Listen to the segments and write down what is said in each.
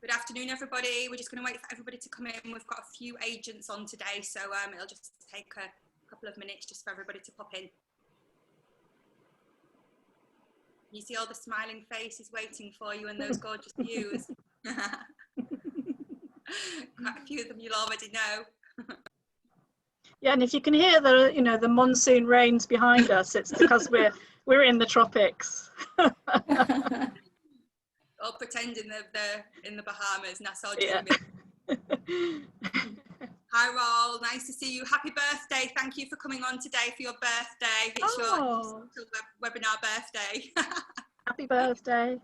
Good afternoon, everybody. We're just going to wait for everybody to come in. We've got a few agents on today, so it'll just take a couple of minutes just for everybody to pop in. You see all the smiling faces waiting for you and those gorgeous views. Quite a few of them you'll already know. Yeah, and if you can hear the, the monsoon rains behind us, it's because we're in the tropics. All pretending they're in the Bahamas, Nassau Yeah. Hi, Roll. Nice to see you. Happy birthday. Thank you for coming on today for your birthday. It's your webinar birthday. Happy birthday.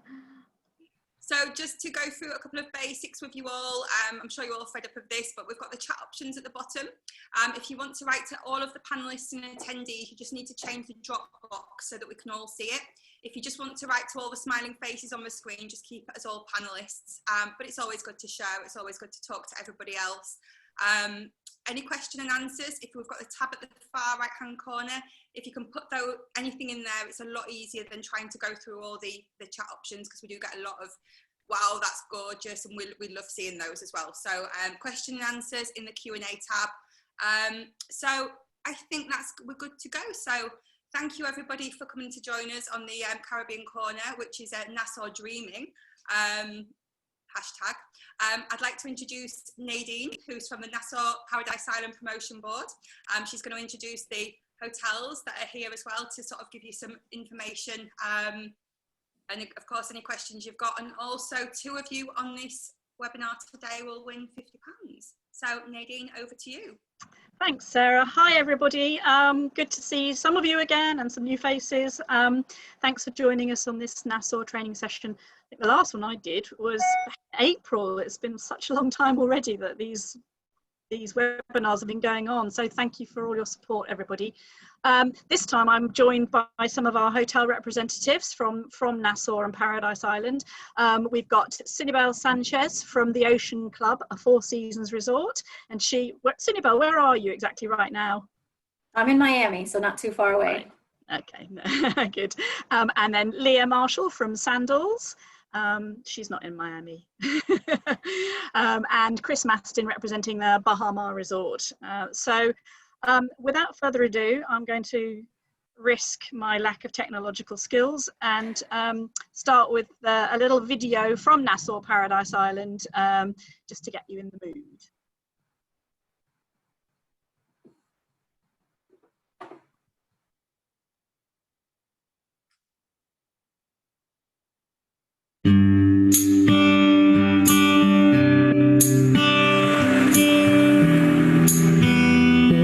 So just to go through a couple of basics with you all, I'm sure you're all fed up of this, but we've got the chat options at the bottom. If you want to write to all of the panelists and attendees, you just need to change the drop box so that we can all see it. If you just want to write to all the smiling faces on the screen, just keep it as all panelists. But it's always good to share. It's always good to talk to everybody else. Any question and answers, if we've got the tab at the far right hand corner, if you can put anything in there, it's a lot easier than trying to go through all the chat options, because we do get a lot of, wow, that's gorgeous, and we love seeing those as well. So question and answers in the Q&A tab. So I think we're good to go. So thank you everybody for coming to join us on the Caribbean Corner, which is Nassau Dreaming. Hashtag. I'd like to introduce Nadine, who's from the Nassau Paradise Island Promotion Board. She's going to introduce the hotels that are here as well to sort of give you some information, and of course any questions you've got. And also 2 of you on this webinar today will win £50. So Nadine, over to you. Thanks, Sarah. Hi, everybody. Good to see some of you again and some new faces. Thanks for joining us on this Nassau training session. I think the last one I did was April. It's been such a long time already that these webinars have been going on. So thank you for all your support, everybody. This time I'm joined by some of our hotel representatives from Nassau and Paradise Island. We've got Cinebel Sanchez from the Ocean Club, a 4 Seasons resort. And Cinebel, where are you exactly right now? I'm in Miami, so not too far away. Right. Okay, good. And then Leah Marshall from Sandals. She's not in Miami. And Chris Mastin representing the Baha Mar resort. So without further ado, I'm going to risk my lack of technological skills and start with a little video from Nassau Paradise Island, just to get you in the mood.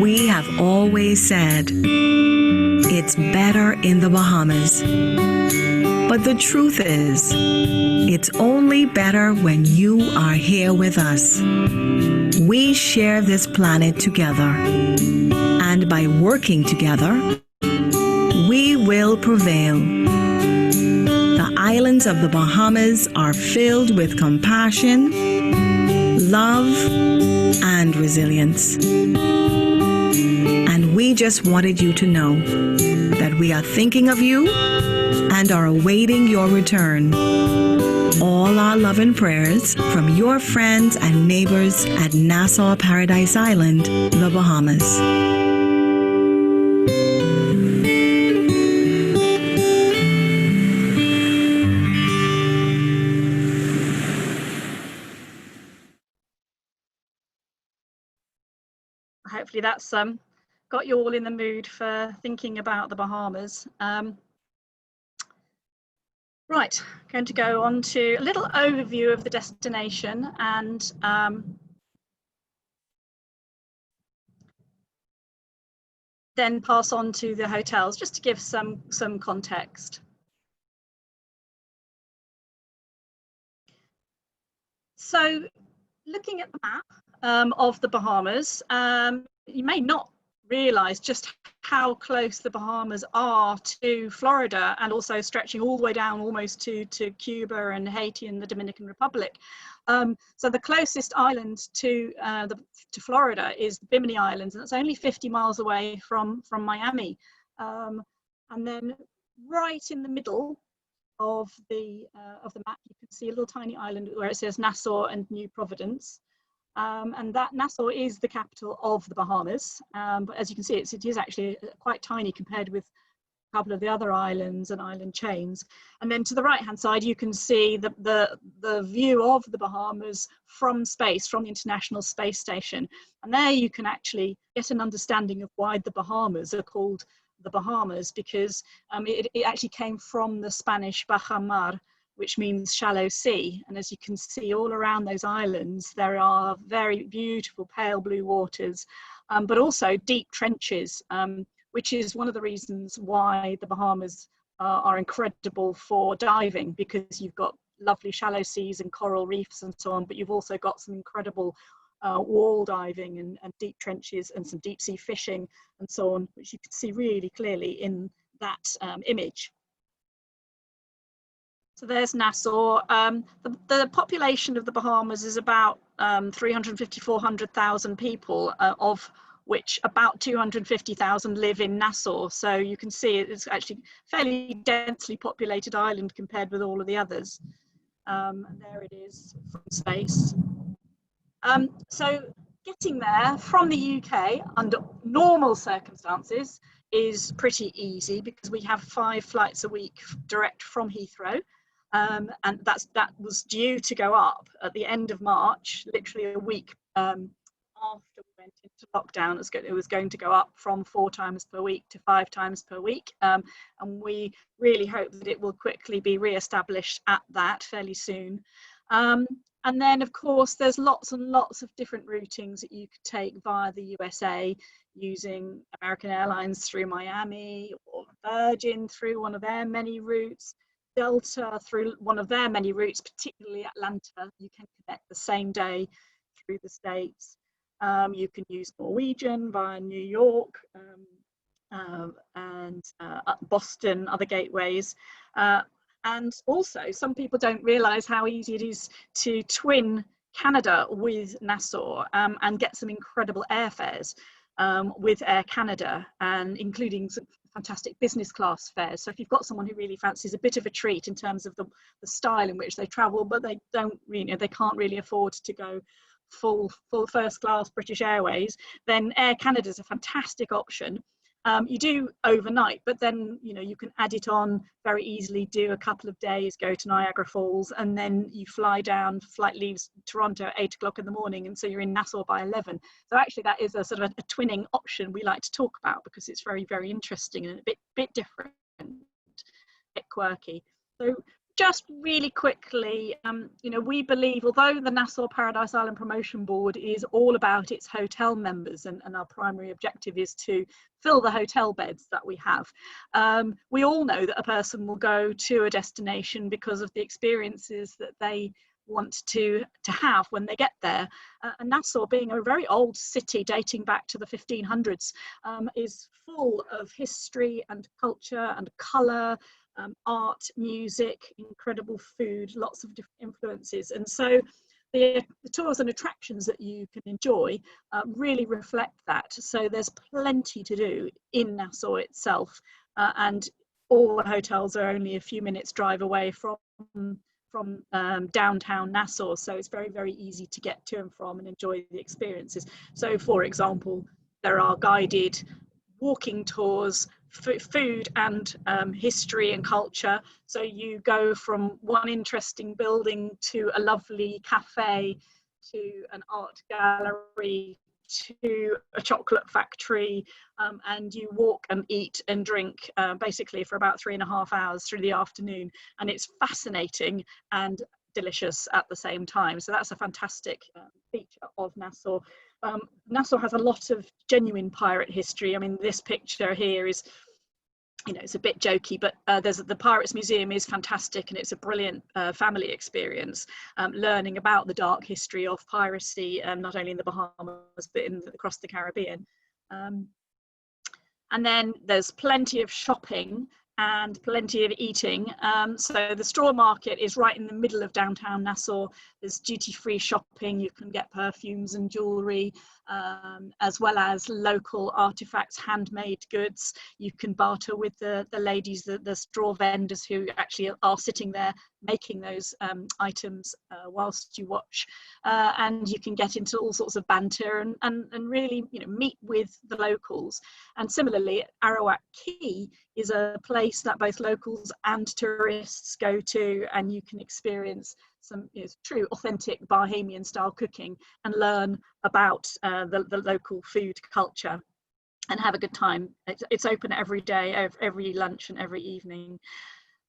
We have always said it's better in the Bahamas. But the truth is, it's only better when you are here with us. We share this planet together, and by working together, we will prevail. The islands of the Bahamas are filled with compassion, love, and resilience. And we just wanted you to know that we are thinking of you and are awaiting your return. All our love and prayers from your friends and neighbors at Nassau Paradise Island, the Bahamas. Hopefully that's got you all in the mood for thinking about the Bahamas. Right, going to go on to a little overview of the destination and then pass on to the hotels, just to give some context. So looking at the map of the Bahamas, you may not realize just how close the Bahamas are to Florida, and also stretching all the way down almost to Cuba and Haiti and the Dominican Republic. So the closest island to Florida is the Bimini Islands, and it's only 50 miles away from Miami. And then right in the middle of the map, you can see a little tiny island where it says Nassau and New Providence. And that Nassau is the capital of the Bahamas. But as you can see, it is actually quite tiny compared with a couple of the other islands and island chains. And then to the right hand side, you can see the view of the Bahamas from space, from the International Space Station. And there you can actually get an understanding of why the Bahamas are called the Bahamas, because it actually came from the Spanish Baha Mar, which means shallow sea. And as you can see all around those islands, there are very beautiful pale blue waters, but also deep trenches, which is one of the reasons why the Bahamas are incredible for diving, because you've got lovely shallow seas and coral reefs and so on, but you've also got some incredible wall diving and deep trenches and some deep sea fishing and so on, which you can see really clearly in that image. So there's Nassau. The population of the Bahamas is about 350,000–400,000 people, of which about 250,000 live in Nassau. So you can see it's actually a fairly densely populated island compared with all of the others. And there it is from space. So getting there from the UK under normal circumstances is pretty easy, because we have 5 flights a week direct from Heathrow. And that was due to go up at the end of March, literally a week after we went into lockdown. It was going to go up from 4 times per week to 5 times per week. And we really hope that it will quickly be re-established at that fairly soon. And then, of course, there's lots and lots of different routings that you could take via the USA, using American Airlines through Miami, or Virgin through one of their many routes, Delta through one of their many routes, particularly Atlanta. You can connect the same day through the States. You can use Norwegian via New York and Boston, other gateways. And also, some people don't realise how easy it is to twin Canada with Nassau and get some incredible airfares with Air Canada, and including some fantastic business class fares. So if you've got someone who really fancies a bit of a treat in terms of the style in which they travel, but they don't really, they can't really afford to go full first class British Airways, then Air Canada is a fantastic option. You do overnight, but then you can add it on very easily, do a couple of days, go to Niagara Falls, and then you fly down. Flight leaves Toronto at 8 o'clock in the morning, and so you're in Nassau by 11. So actually that is a sort of a twinning option we like to talk about, because it's very, very interesting and a bit different, a bit quirky. So just really quickly, we believe, although the Nassau Paradise Island Promotion Board is all about its hotel members, and our primary objective is to fill the hotel beds that we have, we all know that a person will go to a destination because of the experiences that they want to have when they get there. And Nassau, being a very old city dating back to the 1500s, is full of history and culture and colour, art, music, incredible food, lots of different influences. And so the tours and attractions that you can enjoy really reflect that. So there's plenty to do in Nassau itself, and all the hotels are only a few minutes drive away from downtown Nassau, so it's very, very easy to get to and from and enjoy the experiences. So for example, there are guided walking tours, food and history and culture. So you go from one interesting building to a lovely cafe, to an art gallery, to a chocolate factory, and you walk and eat and drink basically for about 3.5 hours through the afternoon, and it's fascinating and delicious at the same time. So that's a fantastic feature of Nassau. Nassau has a lot of genuine pirate history. I mean, this picture here is, it's a bit jokey, but the Pirates Museum is fantastic, and it's a brilliant family experience, learning about the dark history of piracy, not only in the Bahamas, but across the Caribbean. And then there's plenty of shopping and plenty of eating. So the straw market is right in the middle of downtown Nassau. There's duty-free shopping. You can get perfumes and jewellery. as well as local artifacts, handmade goods. You can barter with the ladies, the straw vendors who actually are sitting there making those items whilst you watch, and you can get into all sorts of banter and really, you know, meet with the locals. And similarly, Arawak Quay is a place that both locals and tourists go to, and you can experience some, you know, true authentic Bahamian style cooking and learn about the local food culture and have a good time. It's open every day, every lunch and every evening.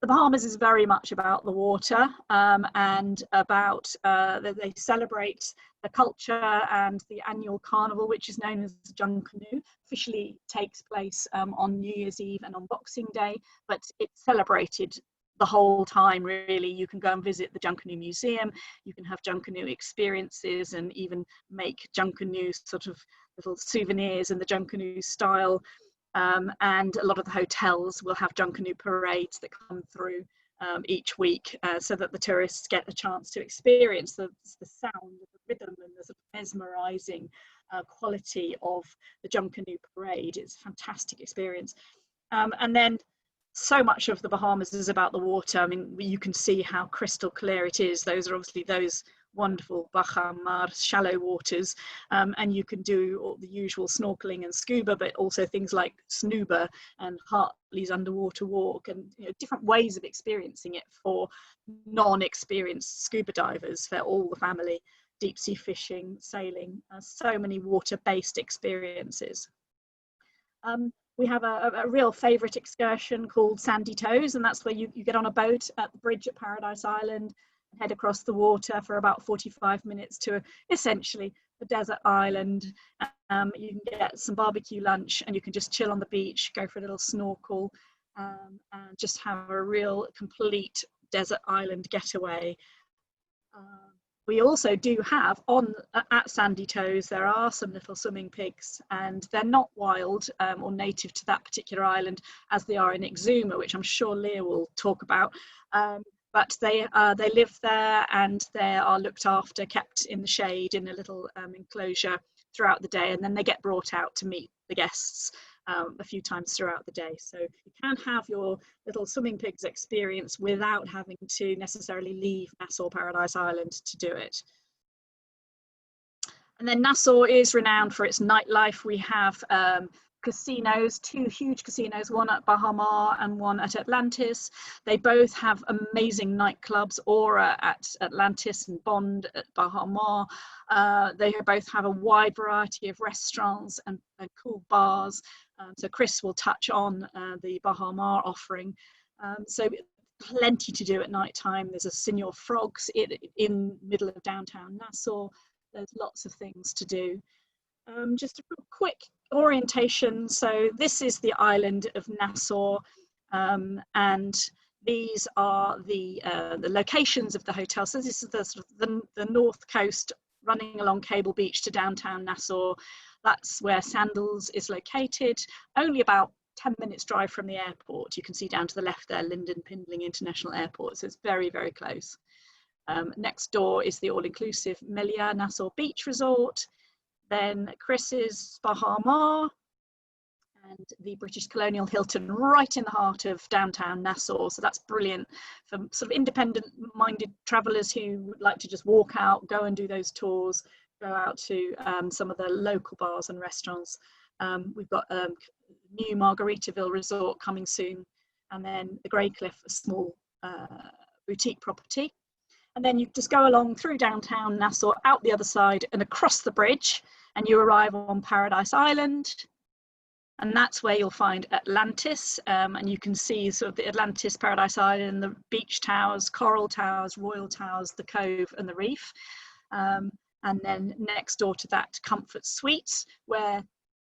The Bahamas is very much about the water, and about they celebrate the culture, and the annual carnival, which is known as Junkanoo, officially takes place on New Year's Eve and on Boxing Day, but it's celebrated the whole time, really. You can go and visit the Junkanoo Museum, you can have Junkanoo experiences, and even make Junkanoo sort of little souvenirs in the Junkanoo style. And a lot of the hotels will have Junkanoo parades that come through each week, so that the tourists get a chance to experience the sound, the rhythm, and the sort of mesmerising quality of the Junkanoo parade. It's a fantastic experience. And then so much of the Bahamas is about the water. I mean, you can see how crystal clear it is. Those are obviously those wonderful Baha Mar shallow waters, and you can do all the usual snorkeling and scuba, but also things like snooba and Hartley's underwater walk, and, you know, different ways of experiencing it for non-experienced scuba divers, for all the family, deep sea fishing, sailing, so many water-based experiences. We have a real favourite excursion called Sandy Toes, and that's where you get on a boat at the bridge at Paradise Island, head across the water for about 45 minutes to essentially a desert island. You can get some barbecue lunch, and you can just chill on the beach, go for a little snorkel, and just have a real complete desert island getaway. We also do have at Sandy Toes, there are some little swimming pigs, and they're not wild or native to that particular island as they are in Exuma, which I'm sure Leah will talk about. But they live there, and they are looked after, kept in the shade in a little enclosure throughout the day, and then they get brought out to meet the guests a few times throughout the day. So you can have your little swimming pigs experience without having to necessarily leave Nassau Paradise Island to do it. And then Nassau is renowned for its nightlife. We have casinos, two huge casinos, one at Baha Mar and one at Atlantis. They both have amazing nightclubs, Aura at Atlantis and Bond at Baha Mar. They both have a wide variety of restaurants and cool bars. So Chris will touch on the Baha Mar offering. So plenty to do at night time. There's a Signor Frogs in middle of downtown Nassau. There's lots of things to do. Just a quick orientation. So this is the island of Nassau, and these are the locations of the hotel. So this is the sort of the north coast running along Cable Beach to downtown Nassau. That's where Sandals is located, only about 10 minutes drive from the airport. You can see down to the left there, Lyndon Pindling International Airport, so it's very, very close. Next door is the all-inclusive MELIA Nassau Beach Resort, then Chris's Baha Mar, and the British Colonial Hilton right in the heart of downtown Nassau. So that's brilliant for sort of independent-minded travellers who would like to just walk out, go and do those tours, go out to some of the local bars and restaurants. We've got new Margaritaville Resort coming soon, and then the Grey Cliff, a small boutique property. And then you just go along through downtown Nassau, out the other side and across the bridge, and you arrive on Paradise Island. And that's where you'll find Atlantis, and you can see sort of the Atlantis, Paradise Island, the beach towers, coral towers, royal towers, the cove and the reef. And then next door to that, Comfort Suites, where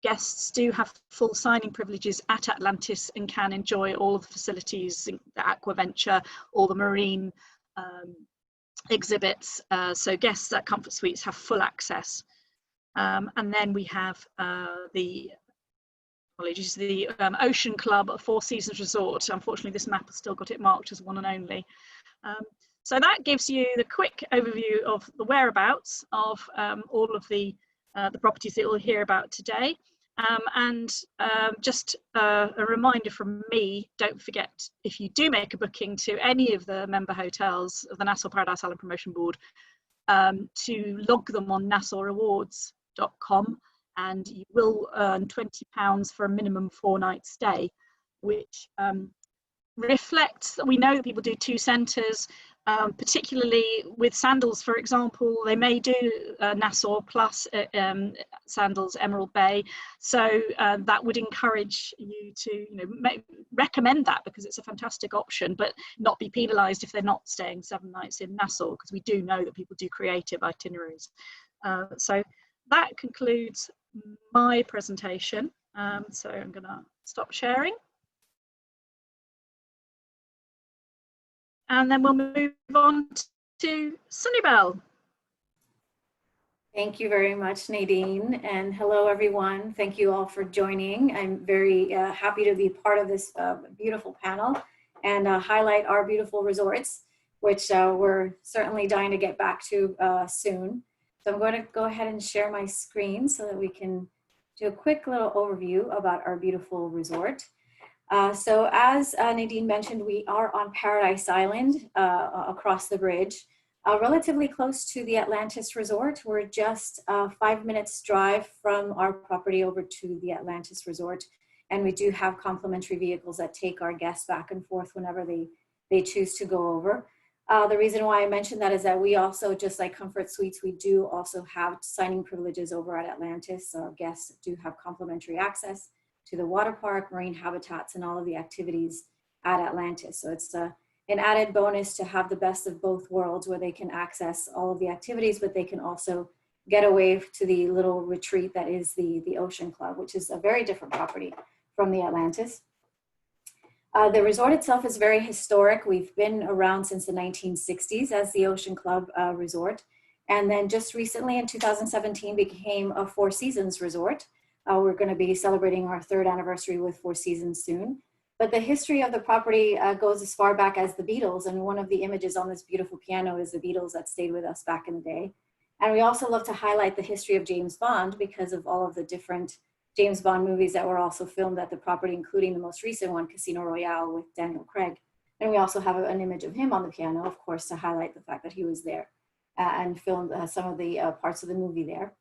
guests do have full signing privileges at Atlantis and can enjoy all of the facilities, the aquaventure, all the marine exhibits. So guests at Comfort Suites have full access. And then we have the Ocean Club, a Four Seasons Resort. Unfortunately, this map has still got it marked as one and only. So that gives you the quick overview of the whereabouts of all of the the properties that you'll hear about today. Just a reminder from me, don't forget, if you do make a booking to any of the member hotels of the Nassau Paradise Island Promotion Board, to log them on nassaurewards.com, and you will earn £20 for a minimum 4-night stay, which reflects that we know that people do 2 centres, particularly with Sandals, for example. They may do Nassau plus Sandals Emerald Bay, so that would encourage you to recommend that, because it's a fantastic option, but not be penalised if they're not staying 7 nights in Nassau, because we do know that people do creative itineraries. So that concludes my presentation. So I'm going to stop sharing. And then we'll move on to Sunnybell. Thank you very much, Nadine, and hello everyone. Thank you all for joining. I'm very happy to be part of this beautiful panel and highlight our beautiful resorts, which we're certainly dying to get back to soon. So I'm going to go ahead and share my screen so that we can do a quick little overview about our beautiful resort. So as Nadine mentioned, we are on Paradise Island across the bridge, relatively close to the Atlantis Resort. We're just 5 minutes drive from our property over to the Atlantis Resort. And we do have complimentary vehicles that take our guests back and forth whenever they choose to go over. The reason why I mentioned that is that we also, just like Comfort Suites, we do also have signing privileges over at Atlantis. Our guests do have complimentary access to the water park, marine habitats, and all of the activities at Atlantis. So it's an added bonus to have the best of both worlds, where they can access all of the activities, but they can also get away to the little retreat that is the Ocean Club, which is a very different property from the Atlantis. The resort itself is very historic. We've been around since the 1960s as the Ocean Club resort. And then just recently in 2017 became a 4 Seasons resort. We're going to be celebrating our 3rd anniversary with 4 Seasons soon. But the history of the property goes as far back as the Beatles. And one of the images on this beautiful piano is the Beatles that stayed with us back in the day. And we also love to highlight the history of James Bond because of all of the different James Bond movies that were also filmed at the property, including the most recent one, Casino Royale, with Daniel Craig. And we also have an image of him on the piano, of course, to highlight the fact that he was there and filmed some of the parts of the movie there.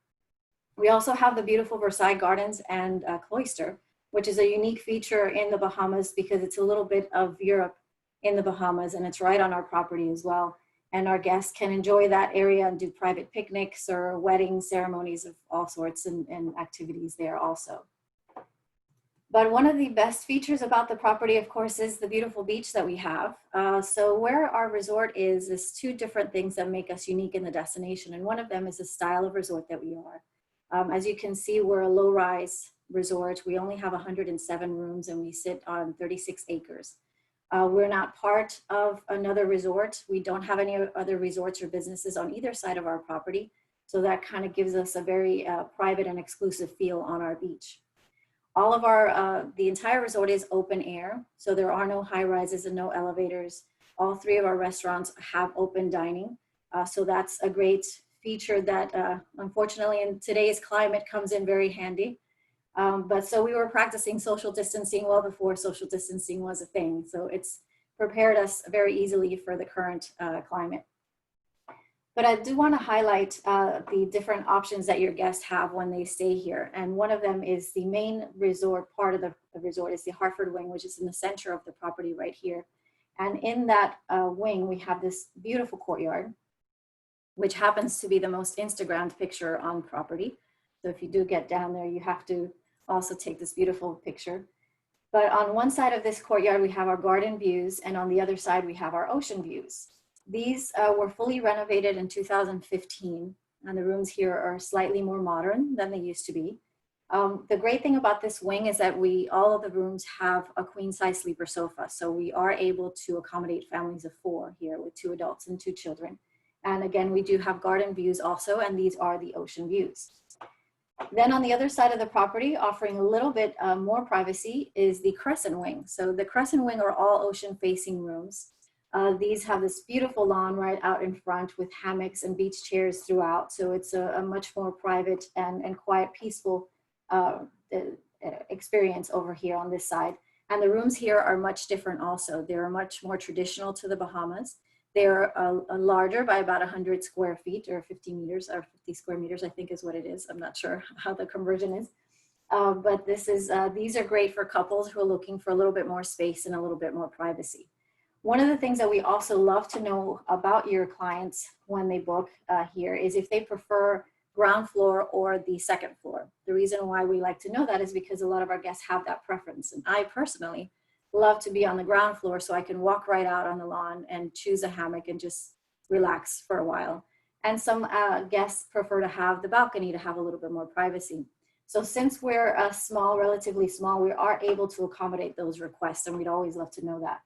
We also have the beautiful Versailles Gardens and Cloister, which is a unique feature in the Bahamas because it's a little bit of Europe in the Bahamas, and it's right on our property as well. And our guests can enjoy that area and do private picnics or wedding ceremonies of all sorts and activities there also. But one of the best features about the property, of course, is the beautiful beach that we have. So where our resort is 2 different things that make us unique in the destination. And one of them is the style of resort that we are. As you can see, we're a low-rise resort. We only have 107 rooms and we sit on 36 acres. We're not part of another resort. We don't have any other resorts or businesses on either side of our property. So that kind of gives us a very private and exclusive feel on our beach. All of the entire resort is open air. So there are no high rises and no elevators. All 3 of our restaurants have open dining. So that's a great feature that unfortunately in today's climate comes in very handy. But so we were practicing social distancing well before social distancing was a thing. So it's prepared us very easily for the current climate. But I do want to highlight the different options that your guests have when they stay here. And one of them is the main resort part of the resort is the Hartford Wing, which is in the center of the property right here. And in that wing, we have this beautiful courtyard, which happens to be the most Instagrammed picture on property. So if you do get down there, you have to also take this beautiful picture. But on one side of this courtyard, we have our garden views, and on the other side, we have our ocean views. These were fully renovated in 2015, and the rooms here are slightly more modern than they used to be. The great thing about this wing is that all of the rooms have a queen-size sleeper sofa, so we are able to accommodate families of 4 here with 2 adults and 2 children. And again, we do have garden views also, and these are the ocean views. Then on the other side of the property, offering a little bit more privacy, is the Crescent Wing. So the Crescent Wing are all ocean-facing rooms. These have this beautiful lawn right out in front with hammocks and beach chairs throughout. So it's a much more private and quiet, peaceful experience over here on this side. And the rooms here are much different also. They're much more traditional to the Bahamas. They're larger by about 100 square feet or 50 meters or 50 square meters, I think is what it is. I'm not sure how the conversion is. But these are great for couples who are looking for a little bit more space and a little bit more privacy. One of the things that we also love to know about your clients when they book here is if they prefer ground floor or the second floor. The reason why we like to know that is because a lot of our guests have that preference. And I personally love to be on the ground floor so I can walk right out on the lawn and choose a hammock and just relax for a while. And some guests prefer to have the balcony to have a little bit more privacy. So since we're small, relatively small, we are able to accommodate those requests, and we'd always love to know that.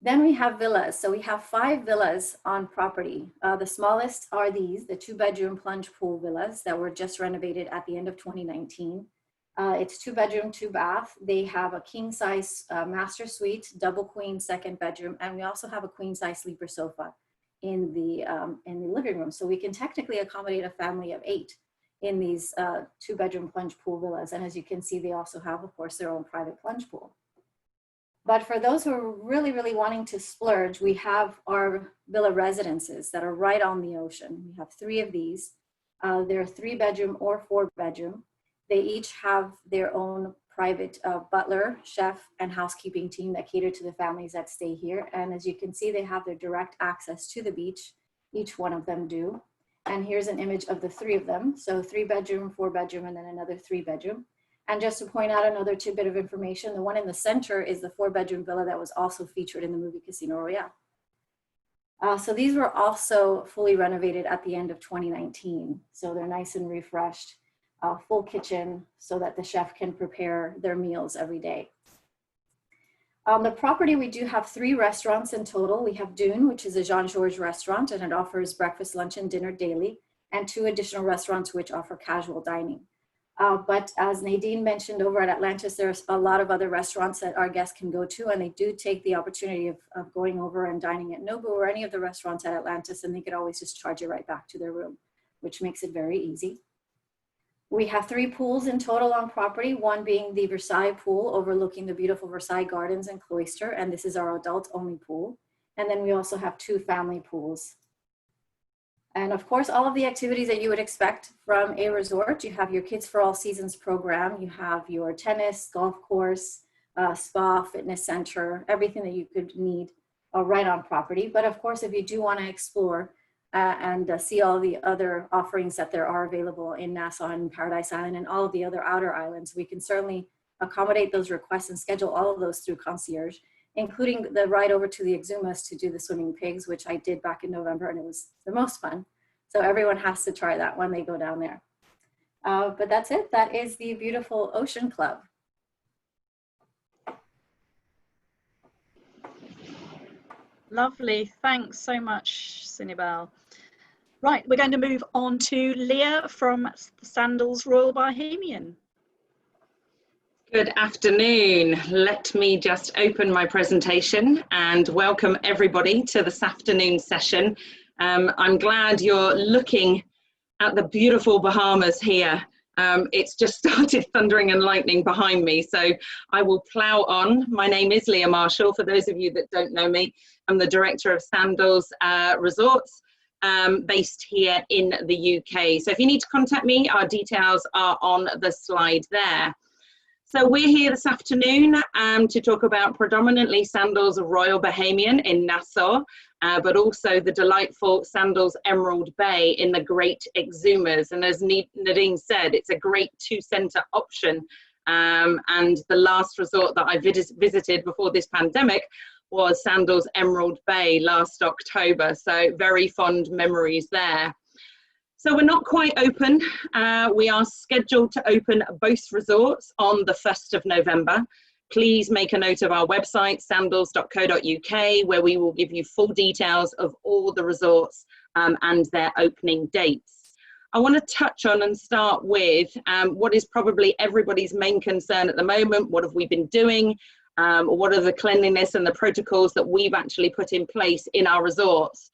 Then we have villas. So we have 5 villas on property. The smallest are these, the 2-bedroom plunge pool villas that were just renovated at the end of 2019. It's 2-bedroom, 2-bath. They have a king-size master suite, double queen, 2nd bedroom, and we also have a queen-size sleeper sofa in the living room. So we can technically accommodate a family of 8 in these 2-bedroom plunge pool villas. And as you can see, they also have, of course, their own private plunge pool. But for those who are really, really wanting to splurge, we have our villa residences that are right on the ocean. We have 3 of these. They're 3-bedroom or 4-bedroom. They each have their own private butler, chef, and housekeeping team that cater to the families that stay here. And as you can see, they have their direct access to the beach. Each one of them do. And here's an image of the 3 of them. So 3-bedroom, 4-bedroom, and then another 3-bedroom. And just to point out another tidbit of information, the one in the center is the 4-bedroom villa that was also featured in the movie Casino Royale. So these were also fully renovated at the end of 2019. So they're nice and refreshed, full kitchen so that the chef can prepare their meals every day. On the property, we do have 3 restaurants in total. We have Dune, which is a Jean-Georges restaurant, and it offers breakfast, lunch, and dinner daily, and 2 additional restaurants which offer casual dining. But as Nadine mentioned, over at Atlantis, there's a lot of other restaurants that our guests can go to, and they do take the opportunity of going over and dining at Nobu or any of the restaurants at Atlantis, and they could always just charge you right back to their room, which makes it very easy. We have 3 pools in total on property, one being the Versailles pool overlooking the beautiful Versailles Gardens and Cloister, and this is our adult-only pool. And then we also have 2 family pools. And of course, all of the activities that you would expect from a resort. You have your Kids for All Seasons program, you have your tennis, golf course, spa, fitness center, everything that you could need right on property. But of course, if you do want to explore and see all the other offerings that there are available in Nassau and Paradise Island and all of the other outer islands, we can certainly accommodate those requests and schedule all of those through concierge, including the ride over to the Exumas to do the swimming pigs, which I did back in November, and it was the most fun. So everyone has to try that when they go down there. But that's it. That is the beautiful Ocean Club. Lovely. Thanks so much, Sinibel. Right, we're going to move on to Leah from Sandals Royal Bohemian. Good afternoon. Let me just open my presentation and welcome everybody to this afternoon session. I'm glad you're looking at the beautiful Bahamas here. It's just started thundering and lightning behind me, so I will plow on. My name is Leah Marshall. For those of you that don't know me, I'm the director of Sandals Resorts, based here in the UK. So if you need to contact me, our details are on the slide there. So we're here this afternoon to talk about predominantly Sandals Royal Bohemian in Nassau, but also the delightful Sandals Emerald Bay in the Great Exumas. And as Nadine said, it's a great 2-center option. And the last resort that I visited before this pandemic was Sandals Emerald Bay last October. So very fond memories there. So we're not quite open. We are scheduled to open both resorts on the 1st of November. Please make a note of our website, sandals.co.uk, where we will give you full details of all the resorts and their opening dates. I want to touch on and start with what is probably everybody's main concern at the moment. What have we been doing? what are the cleanliness and the protocols that we've actually put in place in our resorts,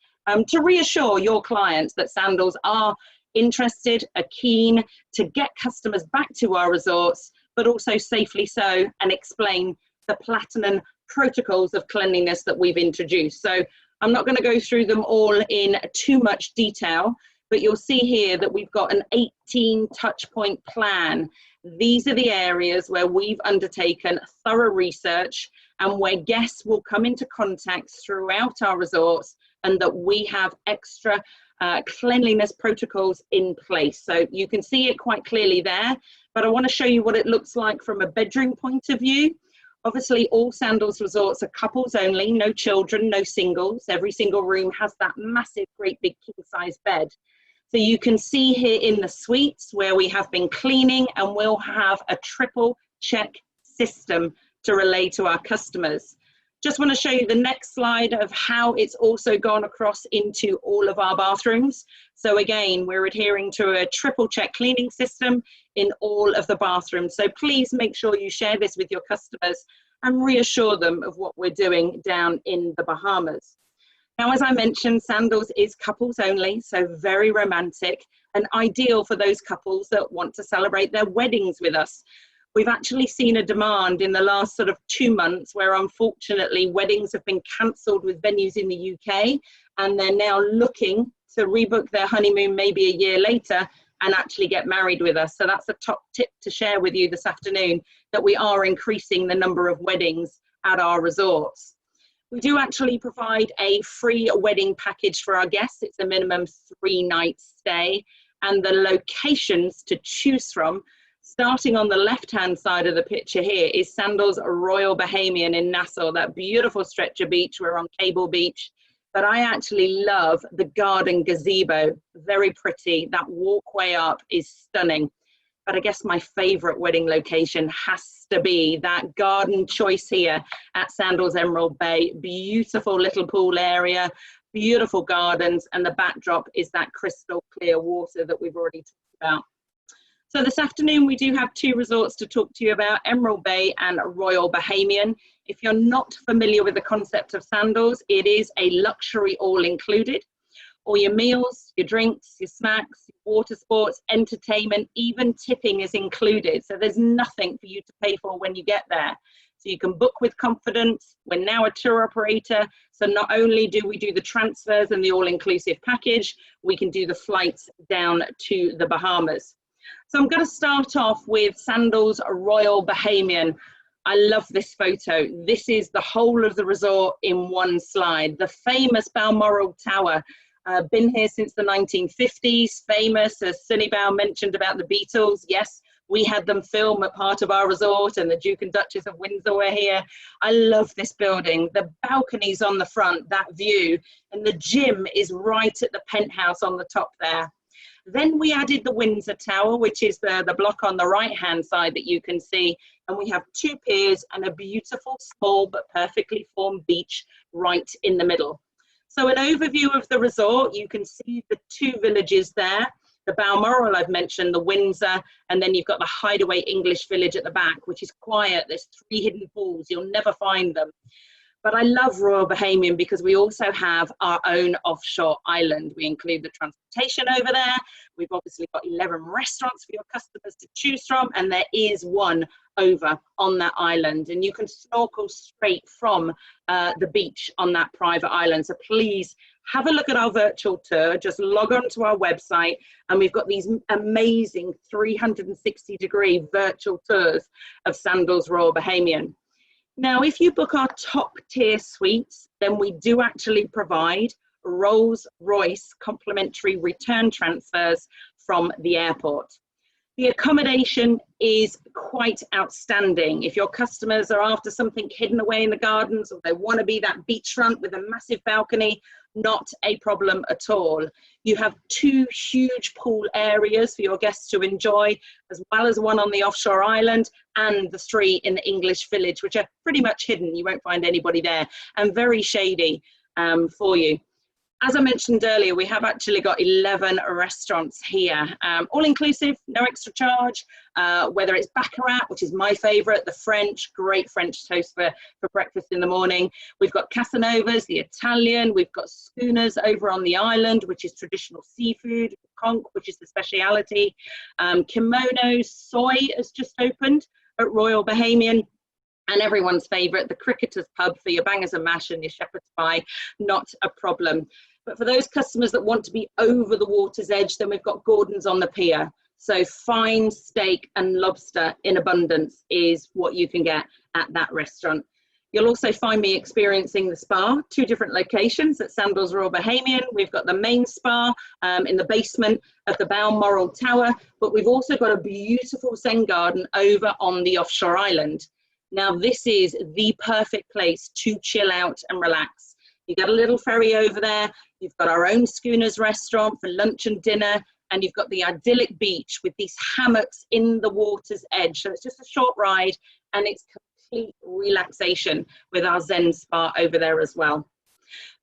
to reassure your clients that Sandals are interested, are keen to get customers back to our resorts, but also safely so, and explain the platinum protocols of cleanliness that we've introduced. So I'm not going to go through them all in too much detail, but you'll see here that we've got an 18 touch point plan. These are the areas where we've undertaken thorough research and where guests will come into contact throughout our resorts, and that we have extra cleanliness protocols in place. So you can see it quite clearly there, but I want to show you what it looks like from a bedroom point of view. Obviously, all Sandals resorts are couples only, no children, no singles. Every single room has that massive, great big king-size bed. So you can see here in the suites where we have been cleaning, and we'll have a triple check system to relay to our customers. Just want to show you the next slide of how it's also gone across into all of our bathrooms. So again, we're adhering to a triple check cleaning system in all of the bathrooms. So please make sure you share this with your customers and reassure them of what we're doing down in the Bahamas. Now, as I mentioned, Sandals is couples only, so very romantic and ideal for those couples that want to celebrate their weddings with us. We've actually seen a demand in the last sort of 2 months where unfortunately weddings have been cancelled with venues in the UK, and they're now looking to rebook their honeymoon maybe a year later and actually get married with us. So that's a top tip to share with you this afternoon, that we are increasing the number of weddings at our resorts. We do actually provide a free wedding package for our guests. It's a minimum 3-night stay, and the locations to choose from, starting on the left-hand side of the picture here, is Sandals Royal Bahamian in Nassau, that beautiful stretch of beach. We're on Cable Beach, but I actually love the garden gazebo, very pretty. That walkway up is stunning. But I guess my favorite wedding location has to be that garden choice here at Sandals Emerald Bay. Beautiful little pool area, beautiful gardens, and the backdrop is that crystal clear water that we've already talked about. So this afternoon we do have 2 resorts to talk to you about, Emerald Bay and Royal Bahamian. If you're not familiar with the concept of Sandals, it is a luxury all-included. All your meals, your drinks, your snacks, your water sports, entertainment, even tipping is included. So there's nothing for you to pay for when you get there. So you can book with confidence. We're now a tour operator, so not only do we do the transfers and the all-inclusive package, we can do the flights down to the Bahamas. So I'm going to start off with Sandals Royal Bahamian. I love this photo. This is the whole of the resort in one slide. The famous Balmoral Tower, been here since the 1950s, famous, as Sunnybow mentioned about the Beatles. Yes, we had them film at part of our resort, and the Duke and Duchess of Windsor were here. I love this building. The balconies on the front, that view, and the gym is right at the penthouse on the top there. Then we added the Windsor Tower, which is the block on the right-hand side that you can see. And we have 2 piers and a beautiful, small but perfectly formed beach right in the middle. So an overview of the resort, you can see the 2 villages there. The Balmoral I've mentioned, the Windsor, and then you've got the Hideaway English Village at the back, which is quiet. There's 3 hidden pools. You'll never find them. But I love Royal Bahamian because we also have our own offshore island. We include the transportation over there. We've obviously got 11 restaurants for your customers to choose from, and there is one over on that island. And you can snorkel straight from the beach on that private island. So please have a look at our virtual tour. Just log on to our website, and we've got these amazing 360-degree virtual tours of Sandals Royal Bahamian. Now, if you book our top tier suites, then we do actually provide Rolls-Royce complimentary return transfers from the airport. The accommodation is quite outstanding. If your customers are after something hidden away in the gardens, or they want to be that beachfront with a massive balcony, not a problem at all. You have 2 huge pool areas for your guests to enjoy, as well as one on the offshore island and the 3 in the English Village, which are pretty much hidden. You won't find anybody there, and very shady for you. As I mentioned earlier, we have actually got 11 restaurants here, all inclusive, no extra charge, whether it's Baccarat, which is my favorite, the French, great French toast for breakfast in the morning. We've got Casanova's, the Italian, we've got Schooners over on the island, which is traditional seafood, Conch, which is the speciality, Kimonos, Soy has just opened at Royal Bahamian, and everyone's favourite, the Cricketer's Pub for your bangers and mash and your shepherd's pie, not a problem. But for those customers that want to be over the water's edge, then we've got Gordon's on the pier. So fine steak and lobster in abundance is what you can get at that restaurant. You'll also find me experiencing the spa, 2 different locations at Sandals Royal Bahamian. We've got the main spa in the basement of the Balmoral Tower, but we've also got a beautiful Zen garden over on the offshore island. Now, this is the perfect place to chill out and relax. You got a little ferry over there. You've got our own Schooners restaurant for lunch and dinner, and you've got the idyllic beach with these hammocks in the water's edge. So it's just a short ride, and it's complete relaxation with our Zen spa over there as well.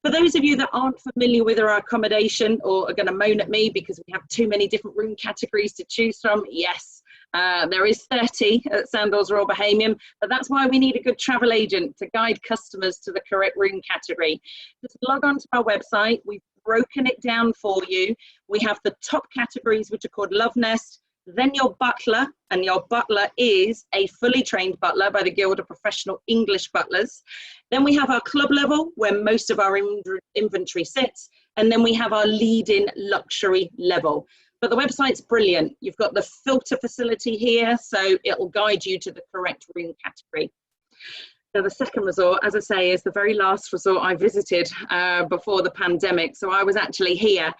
For those of you that aren't familiar with our accommodation or are going to moan at me because we have too many different room categories to choose from, yes. There is 30 at Sandals Royal Bahamian, but that's why we need a good travel agent to guide customers to the correct room category. Just log on to our website. We've broken it down for you. We have the top categories, which are called Love Nest, then your butler, and your butler is a fully trained butler by the Guild of Professional English Butlers. Then we have our club level, where most of our inventory sits, and then we have our lead-in luxury level. But the website's brilliant. You've got the filter facility here, so it'll guide you to the correct room category. So the second resort, as I say, is the very last resort I visited before the pandemic. So I was actually here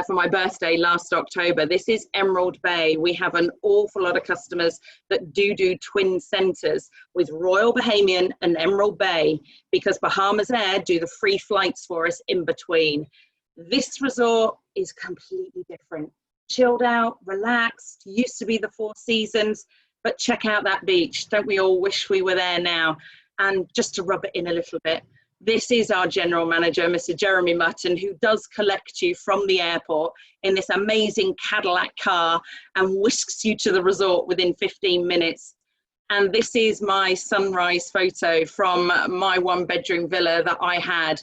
for my birthday last October. This is Emerald Bay. We have an awful lot of customers that do twin centres with Royal Bahamian and Emerald Bay, because Bahamas Air do the free flights for us in between. This resort is completely different. Chilled out, relaxed, used to be the Four Seasons, but check out that beach. Don't we all wish we were there now? And just to rub it in a little bit, this is our general manager, Mr. Jeremy Mutton, who does collect you from the airport in this amazing Cadillac car and whisks you to the resort within 15 minutes. And this is my sunrise photo from my 1-bedroom villa that I had.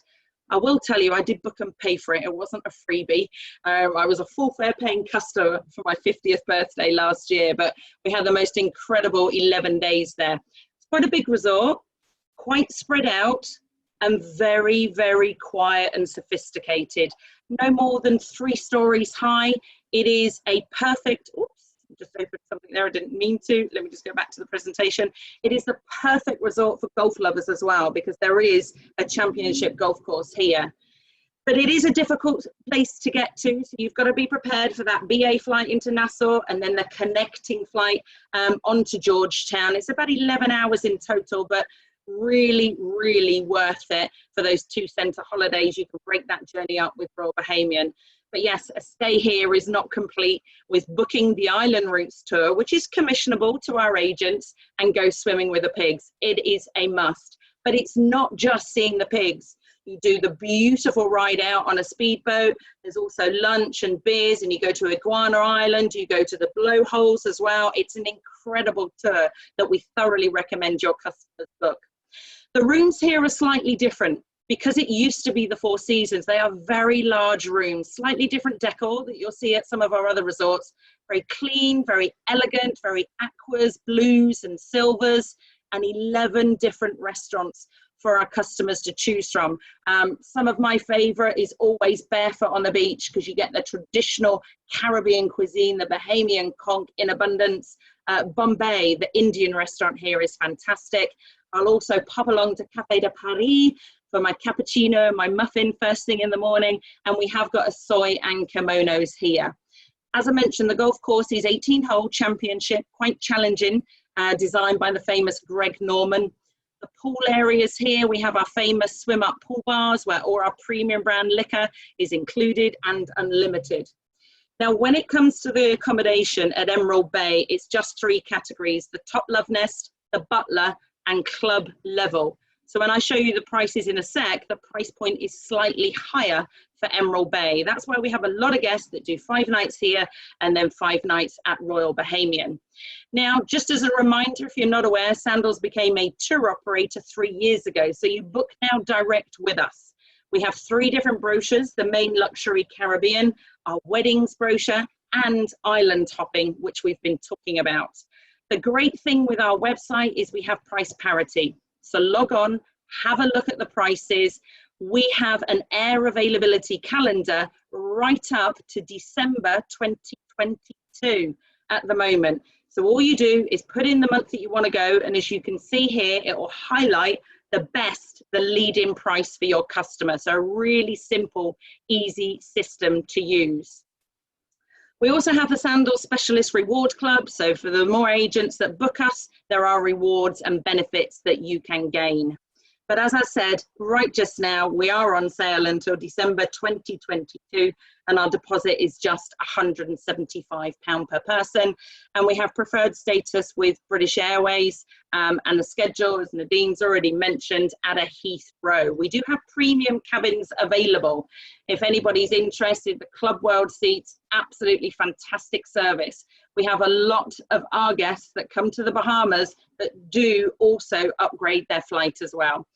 I will tell you, I did book and pay for it. It wasn't a freebie. I was a full fare paying customer for my 50th birthday last year, but we had the most incredible 11 days there. It's quite a big resort, quite spread out, and very, very quiet and sophisticated. No more than 3 stories high. It is a perfect, oops, just opened something there I didn't mean to. Let me just go back to the presentation. It is the perfect resort for golf lovers as well, because there is a championship golf course here. But it is a difficult place to get to, so you've got to be prepared for that BA flight into Nassau and then the connecting flight onto Georgetown. It's about 11 hours in total, but really, really worth it for those 2 centre holidays. You can break that journey up with Royal Bahamian. But yes, a stay here is not complete with booking the Island Routes tour, which is commissionable to our agents, and go swimming with the pigs. It is a must. But it's not just seeing the pigs. You do the beautiful ride out on a speedboat. There's also lunch and beers, and you go to Iguana Island. You go to the blowholes as well. It's an incredible tour that we thoroughly recommend your customers book. The rooms here are slightly different. Because it used to be the Four Seasons, they are very large rooms, slightly different decor that you'll see at some of our other resorts. Very clean, very elegant, very aquas, blues and silvers, and 11 different restaurants for our customers to choose from. Some of my favorite is always Barefoot on the Beach, because you get the traditional Caribbean cuisine, the Bahamian conch in abundance. Bombay, the Indian restaurant here, is fantastic. I'll also pop along to Café de Paris for my cappuccino, my muffin first thing in the morning, and we have got a soy and kimonos here. As I mentioned, the golf course is 18-hole championship, quite challenging, designed by the famous Greg Norman. The pool areas here, we have our famous swim-up pool bars where all our premium brand liquor is included and unlimited. Now, when it comes to the accommodation at Emerald Bay, it's just 3 categories: the top Love Nest, the butler, and club level. So when I show you the prices in a sec, the price point is slightly higher for Emerald Bay. That's why we have a lot of guests that do 5 nights here and then 5 nights at Royal Bahamian. Now, just as a reminder, if you're not aware, Sandals became a tour operator 3 years ago. So you book now direct with us. We have 3 different brochures: the main luxury Caribbean, our weddings brochure, and island hopping, which we've been talking about. The great thing with our website is we have price parity. So log on, have a look at the prices. We have an air availability calendar right up to December 2022 at the moment. So all you do is put in the month that you want to go, and as you can see here, it will highlight the best, the lead-in price for your customer. So a really simple, easy system to use. We also have the Sandals Specialist Reward Club. So for the more agents that book us, there are rewards and benefits that you can gain. But as I said, right just now, we are on sale until December 2022, and our deposit is just £175 per person. And we have preferred status with British Airways and a schedule, as Nadine's already mentioned, at a Heathrow. We do have premium cabins available. If anybody's interested, the Club World seats, absolutely fantastic service. We have a lot of our guests that come to the Bahamas that do also upgrade their flight as well.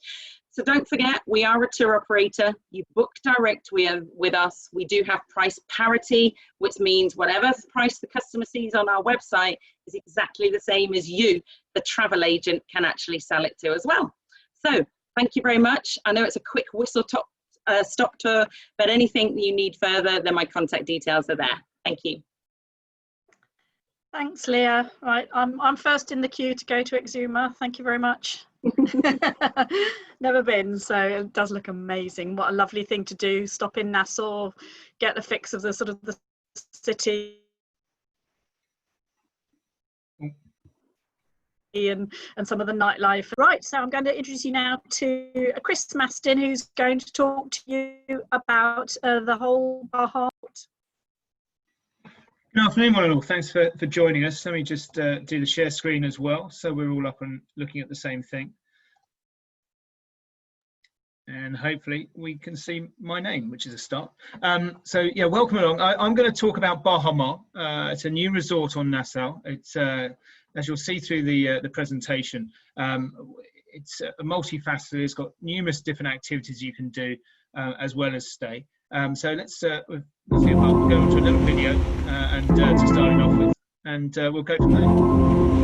So don't forget, we are a tour operator. You book direct with us. We do have price parity, which means whatever price the customer sees on our website is exactly the same as you, the travel agent, can actually sell it to as well. So thank you very much. I know it's a quick stop tour, but anything that you need further, then my contact details are there. Thank you. Thanks, Leah. Right, I'm first in the queue to go to Exuma. Thank you very much. Never been, so it does look amazing. What a lovely thing to do. Stop in Nassau, get the fix of the sort of the city and some of the nightlife. Right, so I'm going to introduce you now to Chris Mastin, who's going to talk to you about the whole Baha. Good afternoon, one and all. Thanks for joining us. Let me just do the share screen as well, so we're all up and looking at the same thing. And hopefully we can see my name, which is a start. So yeah, welcome along. I'm going to talk about Baha Mar. It's a new resort on Nassau. It's as you'll see through the presentation, it's a multifaceted. It's got numerous different activities you can do as well as stay. So let's see if I'll go into a little video and to start it off with, and we'll go from there.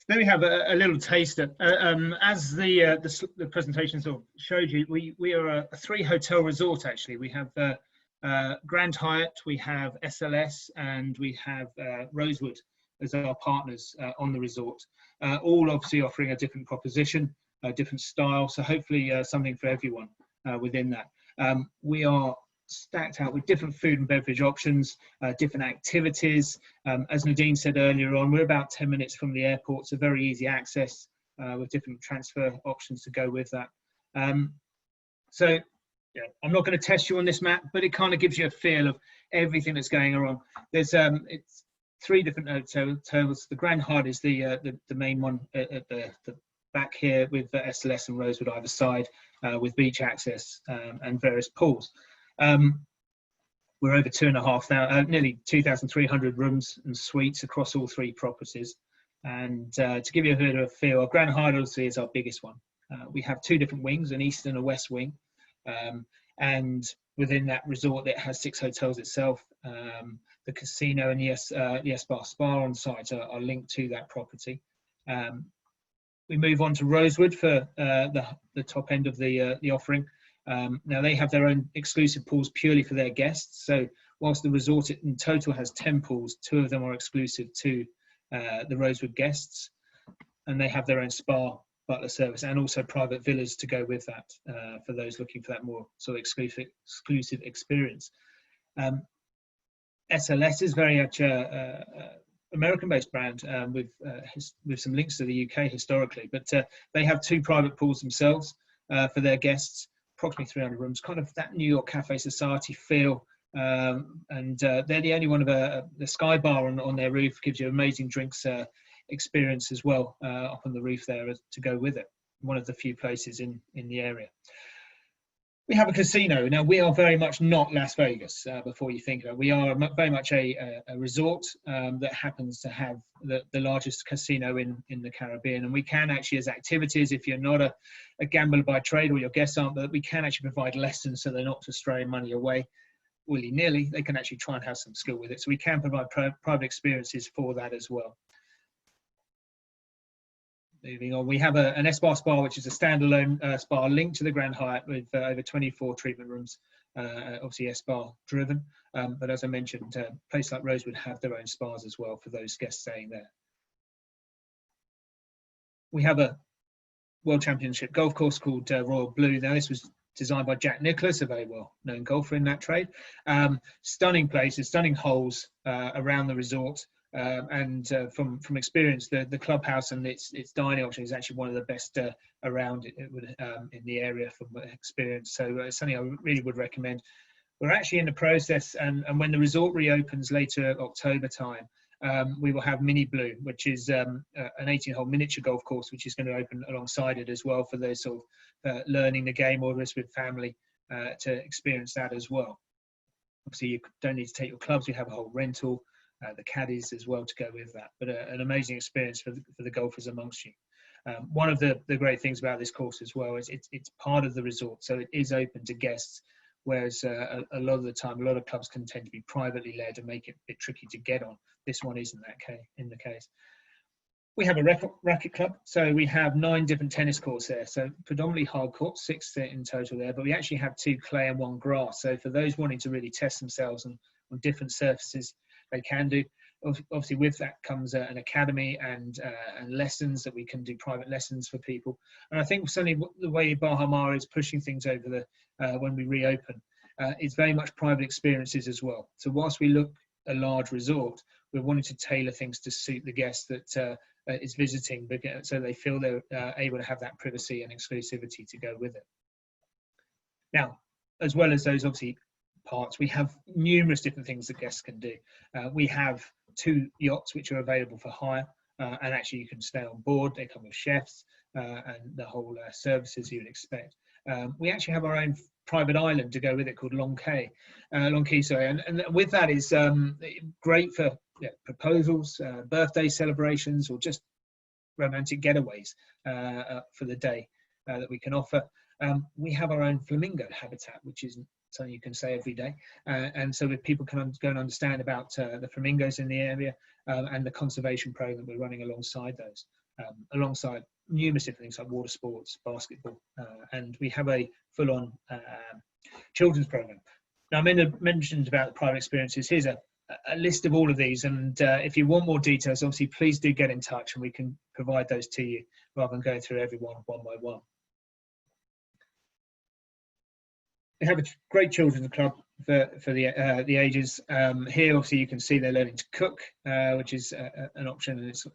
There we have a little taster. As the presentation sort of showed you, we are a 3-hotel resort actually. We have Grand HYATT, we have SLS, and we have Rosewood as our partners on the resort. All obviously offering a different proposition, a different style. So hopefully something for everyone within that. We are stacked out with different food and beverage options, different activities. As Nadine said earlier on, we're about 10 minutes from the airport, so very easy access with different transfer options to go with that. So yeah, I'm not going to test you on this map, but it kind of gives you a feel of everything that's going on. There's it's 3 different hotels. The Grand Hyatt is the main one at the back here, with SLS and Rosewood either side, with beach access and various pools. We're over 2,500, nearly 2,300 rooms and suites across all 3 properties. And to give you a bit of a feel, Grand Hyatt obviously is our biggest one. We have 2 different wings, an east and a west wing. And within that resort, it has 6 hotels itself. The casino and yes Bar Spa on site are linked to that property. We move on to Rosewood for the top end of the offering. Now they have their own exclusive pools purely for their guests. So whilst the resort in total has 10 pools, 2 of them are exclusive to the Rosewood guests, and they have their own spa, butler service, and also private villas to go with that for those looking for that more sort of exclusive experience. SLS is very much American-based brand with some links to the UK historically, but they have 2 private pools themselves for their guests, approximately 300 rooms, kind of that New York Cafe Society feel, and they're the only one of the Sky Bar on their roof, gives you amazing drinks experience as well up on the roof there to go with it. One of the few places in the area. We have a casino. Now, we are very much not Las Vegas, before you think of it. We are very much a resort that happens to have the largest casino in the Caribbean. And we can actually, as activities, if you're not a gambler by trade or your guests aren't, but we can actually provide lessons so they're not to stray money away willy-nilly. They can actually try and have some skill with it. So we can provide private experiences for that as well. Moving on, we have an S-Bar Spa, which is a standalone spa linked to the Grand Hyatt with over 24 treatment rooms, obviously S-Bar driven. But as I mentioned, a place like Rosewood have their own spas as well for those guests staying there. We have a World Championship golf course called Royal Blue. Now, this was designed by Jack Nicklaus, a very well-known golfer in that trade. Stunning places, stunning holes around the resort. And from experience, the clubhouse and its dining option is actually one of the best around in the area from experience. So it's something I really would recommend. We're actually in the process, and when the resort reopens later October time, we will have Mini Blue, which is an 18-hole miniature golf course, which is going to open alongside it as well for those sort of learning the game or just with family to experience that as well. Obviously, you don't need to take your clubs. We have a whole rental. The caddies as well to go with that, but an amazing experience for the golfers amongst you. One of the great things about this course as well is it's part of the resort, so it is open to guests, whereas a lot of the time, a lot of clubs can tend to be privately led and make it a bit tricky to get on. This one isn't in the case. We have a racket club, so we have 9 different tennis courts there, so predominantly hard courts, 6 in total there, but we actually have 2 clay and 1 grass, so for those wanting to really test themselves on different surfaces, they can do. Obviously, with that comes an academy and lessons that we can do, private lessons for people. And I think certainly the way Baha Mar is pushing things over when we reopen, it's very much private experiences as well. So whilst we look a large resort, we're wanting to tailor things to suit the guest that is visiting, so they feel they're able to have that privacy and exclusivity to go with it. Now, as well as those obviously parts, we have numerous different things that guests can do. We have 2 yachts which are available for hire, and actually you can stay on board. They come with chefs and the whole services you'd expect. We actually have our own private island to go with it called Long Quay, and with that is great for proposals, birthday celebrations, or just romantic getaways for the day that we can offer. We have our own flamingo habitat, which is something you can say every day, and so that people can go and understand about the flamingos in the area and the conservation program we're running alongside those, alongside numerous different things like water sports, basketball, and we have a full-on children's program. Now, I mentioned about the private experiences. Here's a list of all of these, and if you want more details, obviously please do get in touch and we can provide those to you rather than going through every one by one. We have a great children's club, for the ages. Here, obviously, you can see they're learning to cook, which is an option, and it's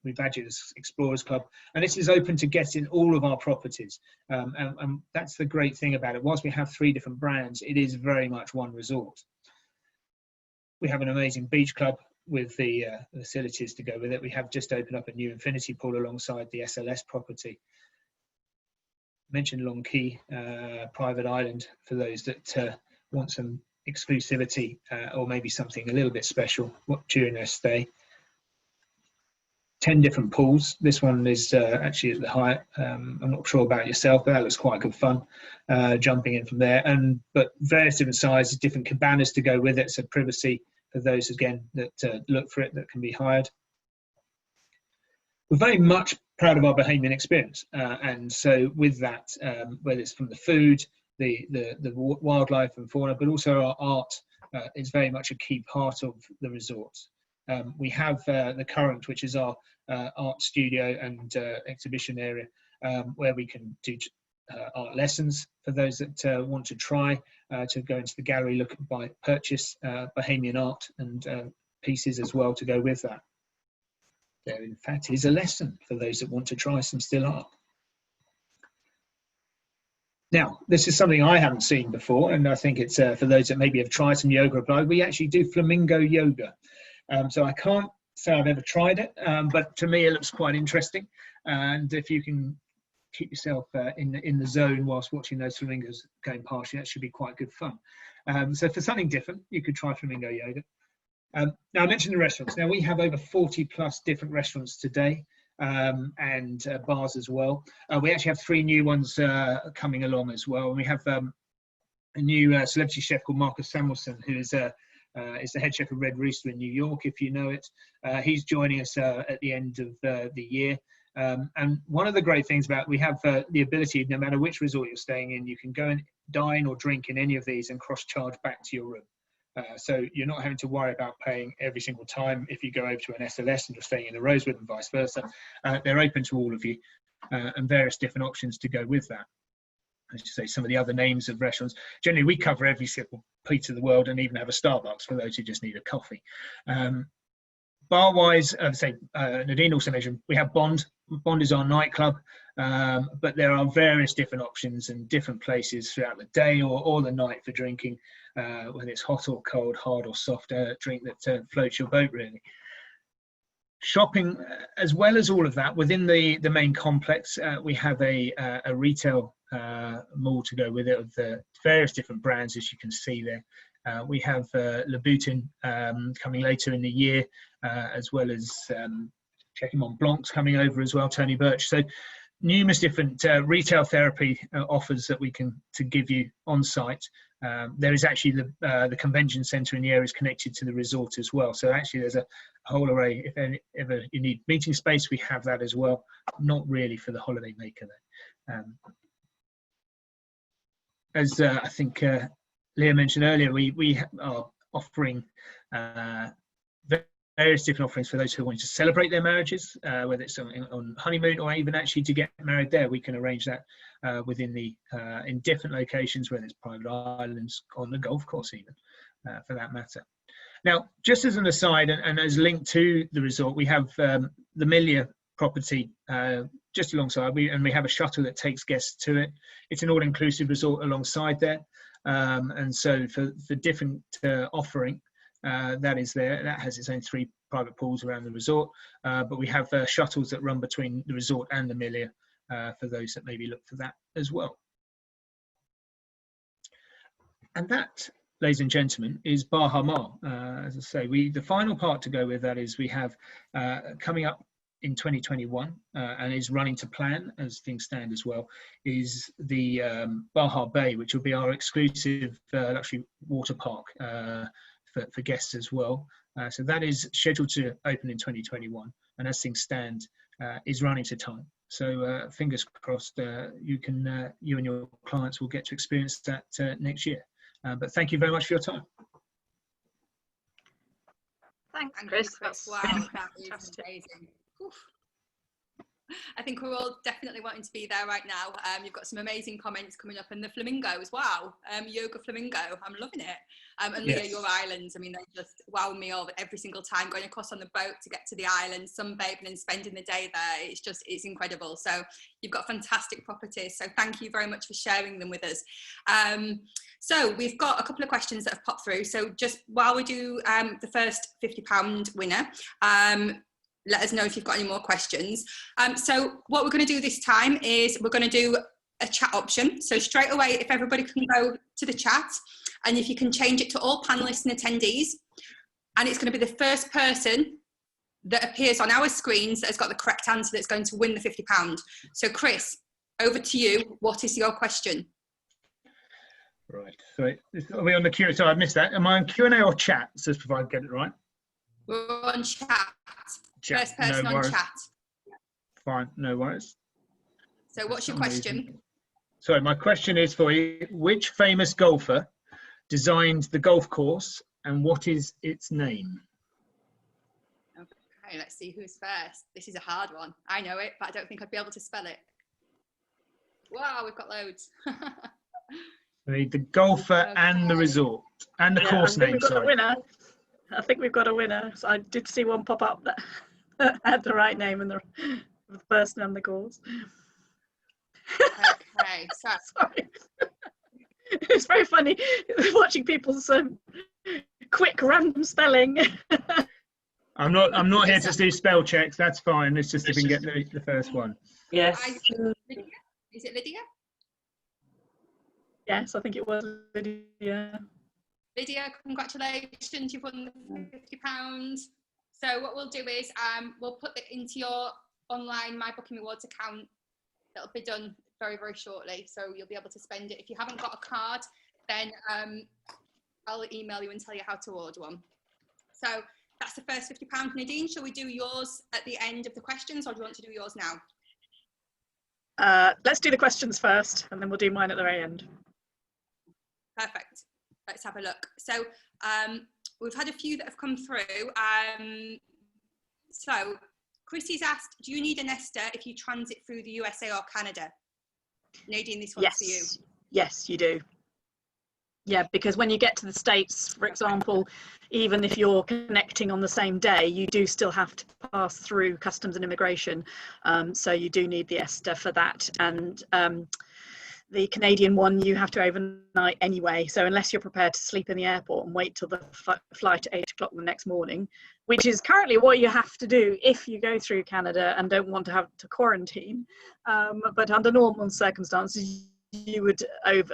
we badge it as Explorers Club, and this is open to get in all of our properties. And that's the great thing about it. Whilst we have 3 different brands, it is very much one resort. We have an amazing beach club with the facilities to go with it. We have just opened up a new infinity pool alongside the SLS property. Mentioned Long Key private island for those that want some exclusivity or maybe something a little bit special during their stay. 10 different pools. This one is actually at the HYATT. I'm not sure about yourself, but that looks quite good fun, jumping in from there. But various different sizes, different cabanas to go with it, so privacy for those, again, that look for it, that can be hired. We're very much proud of our Bahamian experience, and so with that, whether it's from the food, the wildlife and fauna, but also our art is very much a key part of the resort. We have the Current, which is our art studio and exhibition area, where we can do art lessons for those that want to try to go into the gallery, purchase Bahamian art and pieces as well to go with that. There, in fact, is a lesson for those that want to try some still art. Now, this is something I haven't seen before, and I think it's for those that maybe have tried some yoga applied. We actually do flamingo yoga. So I can't say I've ever tried it, but to me it looks quite interesting. And if you can keep yourself in the zone whilst watching those flamingos going past you, that should be quite good fun. So for something different, you could try flamingo yoga. Now, I mentioned the restaurants. Now, we have over 40+ different restaurants today, and bars as well. We actually have 3 new ones coming along as well. And we have a new celebrity chef called Marcus Samuelson, who is the head chef of Red Rooster in New York, if you know it. He's joining us at the end of the year. And one of the great things about, we have the ability, no matter which resort you're staying in, you can go and dine or drink in any of these and cross-charge back to your room. So you're not having to worry about paying every single time if you go over to an SLS and you're staying in a Rosewood and vice versa. They're open to all of you, and various different options to go with that. As you say, some of the other names of restaurants. Generally, we cover every single pizza in the world and even have a Starbucks for those who just need a coffee. Bar-wise, Nadine also mentioned, we have Bond. Bond is our nightclub, but there are various different options and different places throughout the day or the night for drinking, whether it's hot or cold, hard or soft, drink that floats your boat, really. Shopping, as well as all of that, within the main complex, we have a retail mall to go with it of the various different brands, as you can see there. We have Louboutin coming later in the year, as well as checking Mont Blanc's coming over as well, Tony Birch. So numerous different retail therapy offers that we can give you on site. There is actually the convention centre in the area is connected to the resort as well. So actually there's a whole array. If ever you need meeting space, we have that as well. Not really for the holiday maker though. As I think Leah mentioned earlier, we are offering various different offerings for those who want to celebrate their marriages, whether it's on honeymoon or even actually to get married there. We can arrange that within in different locations, whether it's private islands, on the golf course even, for that matter. Now, just as an aside and as linked to the resort, we have the MELIA property just alongside, and we have a shuttle that takes guests to it. It's an all-inclusive resort alongside there, and so for different offering, that is there. That has its own 3 private pools around the resort, but we have shuttles that run between the resort and the MELIA for those that maybe look for that as well. And that, ladies and gentlemen, is Baha Mar. As I say, the final part to go with that is we have coming up in 2021 and is running to plan as things stand as well, is the Baha Bay, which will be our exclusive luxury water park for guests as well. So that is scheduled to open in 2021, and as things stand, is running to time. So fingers crossed, you and your clients will get to experience that next year. But thank you very much for your time. Thanks, Chris. That's wow, really that is fantastic. amazing. Oof. I think we're all definitely wanting to be there right now. You've got some amazing comments coming up, and the flamingos, wow, yoga flamingo, I'm loving it. And Leah, Yes. your islands, I mean, they just wow me over every single time, going across on the boat to get to the island, sunbathing and spending the day there. It's incredible. So you've got fantastic properties. So thank you very much for sharing them with us. So we've got a couple of questions that have popped through. So just while we do the first £50 winner, let us know if you've got any more questions. So what we're going to do this time is we're going to do a chat option. So straight away, if everybody can go to the chat, and if you can change it to all panelists and attendees, and it's going to be the first person that appears on our screens that has got the correct answer that's going to win the £50. So Chris, over to you. What is your question? Right. So are we on the Q&A? Sorry, I missed that. Am I on Q&A or chat? So if I get it right. We're on chat. Chat. First person No on worries. chat. Fine. No worries. So what's your For some reason- question? Sorry, my question is for you. Which famous golfer designed the golf course, and what is its name? Okay, let's see who's first. This is a hard one. I know it, but I don't think I'd be able to spell it. Wow, we've got loads. We need the golfer and the resort and the course I think name. we've got a Sorry. winner. I think we've got a winner. So I did see one pop up that had the right name and the person and the course. Okay, so Sorry. It's very funny watching people's quick random spelling. I'm not here to do spell checks. That's fine. It's just if we can get the first one. Yes. Lydia? Is it Lydia? Yes, I think it was Lydia. Lydia, congratulations, you've won the £50. So what we'll do is we'll put it into your online My Booking Rewards account. It'll be done very, very shortly, so you'll be able to spend it. If you haven't got a card, then I'll email you and tell you how to order one. So that's the first £50. Nadine, shall we do yours at the end of the questions, or do you want to do yours now? Let's do the questions first, and then we'll do mine at the very end. Perfect. Let's have a look. So we've had a few that have come through. So Chrissy's asked, do you need a nester if you transit through the USA or Canada? Nadine, this one's for you. Yes, you do. Yeah, because when you get to the States, for example, even if you're connecting on the same day, you do still have to pass through customs and immigration. So you do need the ESTA for that. And the Canadian one, you have to overnight anyway. So unless you're prepared to sleep in the airport and wait till the flight at 8 o'clock the next morning, which is currently what you have to do if you go through Canada and don't want to have to quarantine. But under normal circumstances, you would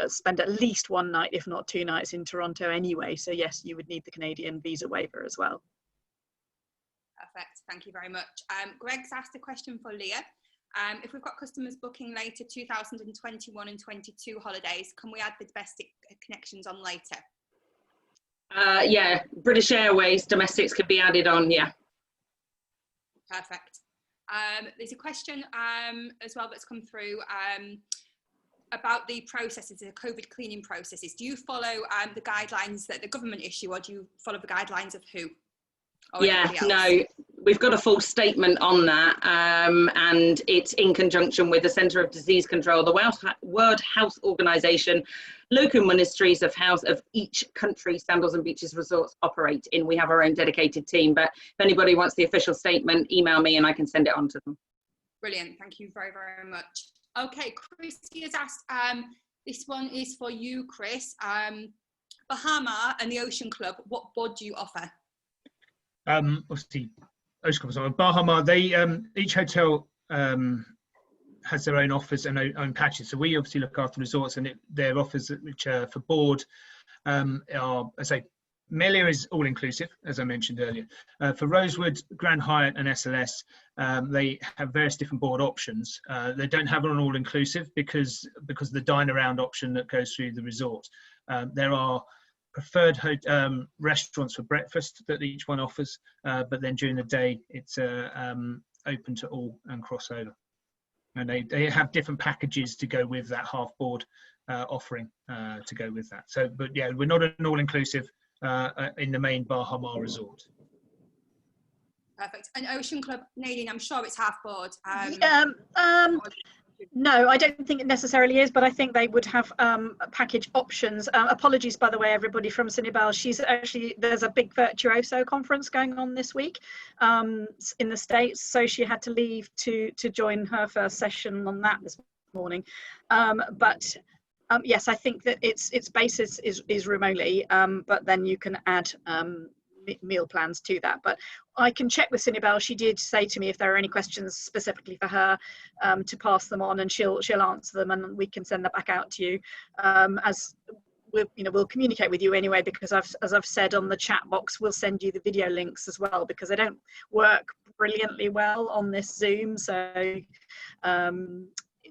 spend at least one night, if not 2 nights in Toronto anyway. So yes, you would need the Canadian visa waiver as well. Perfect, thank you very much. Greg's asked a question for Leah. If we've got customers booking later 2021 and 22 holidays, can we add the domestic connections on later? Yeah, British Airways domestics could be added on, yeah. Perfect. There's a question as well that's come through about the processes, the COVID cleaning processes. Do you follow the guidelines that the government issue, or do you follow the guidelines of who? Yeah, no, we've got a full statement on that, and it's in conjunction with the Centre of Disease Control, the World Health Organization, local ministries of health of each country Sandals and Beaches Resorts operate in. We have our own dedicated team, but if anybody wants the official statement, email me and I can send it on to them. Brilliant, thank you very, very much. Okay, Christy has asked, this one is for you, Chris. Baha Mar and the Ocean Club, what board do you offer? Obviously, Ocean Club, Baha Mar, they each hotel has their own offers and own patches. So we obviously look after resorts, and their offers which are for board are, I say, MELIA is all inclusive, as I mentioned earlier. For Rosewood, Grand Hyatt, and SLS, they have various different board options. They don't have an all inclusive because of the dine around option that goes through the resort. There are preferred restaurants for breakfast that each one offers, but then during the day it's open to all and crossover. And they have different packages to go with that half board offering to go with that. So, but yeah, we're not an all inclusive in the main Baha Mar resort. Perfect. And Ocean Club, Nadine, I'm sure it's half board. No, I don't think it necessarily is, but I think they would have package options. Apologies, by the way, everybody from Cinebell. There's a big Virtuoso conference going on this week in the States, so she had to leave to join her first session on that this morning. Yes, I think that its basis is remotely, but then you can add meal plans to that. But I can check with Cinebell. She did say to me if there are any questions specifically for her to pass them on, and she'll answer them, and we can send that back out to you. As we'll communicate with you anyway, because as I've said on the chat box, we'll send you the video links as well, because they don't work brilliantly well on this Zoom. So